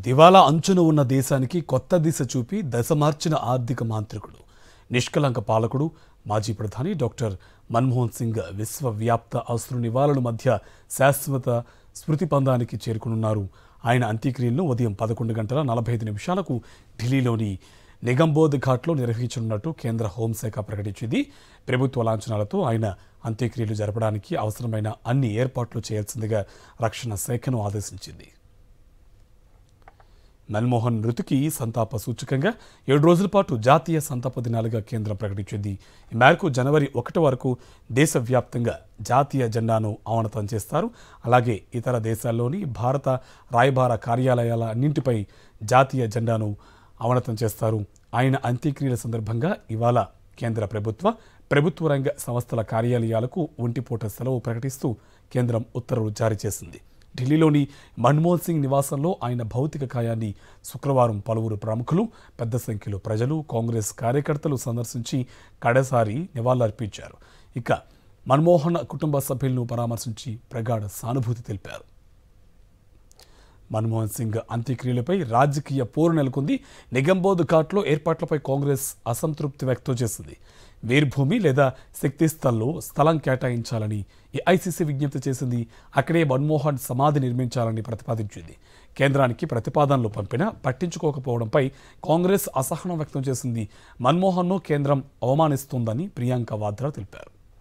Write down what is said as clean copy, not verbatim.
దివాలా అంచున ఉన్న దేశానికి కొత్త దిశ చూపి దశ మార్చిన ఆర్థిక మాంత్రికుడు, నిష్కలంక పాలకుడు, మాజీ ప్రధాని డాక్టర్ మన్మోహన్ సింగ్ విశ్వవ్యాప్త అశ్రు నివాళుల మధ్య శాశ్వత స్మృతి పందానికి చేరుకున్నారు. ఆయన అంత్యక్రియలను ఉదయం 11:45 ఢిల్లీలోని నిగంబోధ్ ఘాట్లో నిర్వహించనున్నట్టు కేంద్ర హోంశాఖ ప్రకటించింది. ప్రభుత్వ లాంఛనాలతో ఆయన అంత్యక్రియలు జరపడానికి అవసరమైన అన్ని ఏర్పాట్లు చేయాల్సిందిగా రక్షణ శాఖను ఆదేశించింది. మన్మోహన్ మృతికి సంతాప సూచకంగా 7 రోజుల పాటు జాతీయ సంతాప దినాలుగా కేంద్రం ప్రకటించింది. ఈ మేరకు జనవరి 1 వరకు దేశవ్యాప్తంగా జాతీయ జెండాను అవనతం చేస్తారు. అలాగే ఇతర దేశాల్లోని భారత రాయబార కార్యాలయాల అన్నింటిపై జాతీయ జెండాను అవనతం చేస్తారు. ఆయన అంత్యక్రియల సందర్భంగా ఇవాళ కేంద్ర ప్రభుత్వ రంగ సంస్థల కార్యాలయాలకు ఒంటిపూట సెలవు ప్రకటిస్తూ కేంద్రం ఉత్తర్వులు జారీ చేసింది. ఢిల్లీలోని మన్మోహన్ సింగ్ నివాసంలో ఆయన భౌతిక కాయాన్ని శుక్రవారం పలువురు ప్రముఖులు, పెద్ద సంఖ్యలో ప్రజలు, కాంగ్రెస్ కార్యకర్తలు సందర్శించి కడసారి నివాళులర్పించారు. ఇక మన్మోహన్ కుటుంబ సభ్యులను పరామర్శించి ప్రగాఢ సానుభూతి తెలిపారు. మన్మోహన్ సింగ్ అంత్యక్రియలపై రాజకీయ పోరు నెలకొంది. నిగంబోధ్ ఘాట్లో ఏర్పాట్లపై కాంగ్రెస్ అసంతృప్తి వ్యక్తం చేసింది. వీర్భూమి లేదా శక్తి స్థల్లో స్థలం కేటాయించాలని ఏఐసీసీ విజ్ఞప్తి చేసింది. అక్కడే మన్మోహన్ సమాధి నిర్మించాలని ప్రతిపాదించింది. కేంద్రానికి ప్రతిపాదనలు పంపినా పట్టించుకోకపోవడంపై కాంగ్రెస్ అసహనం వ్యక్తం చేసింది. మన్మోహన్ను కేంద్రం అవమానిస్తోందని ప్రియాంక వాద్రా తెలిపారు.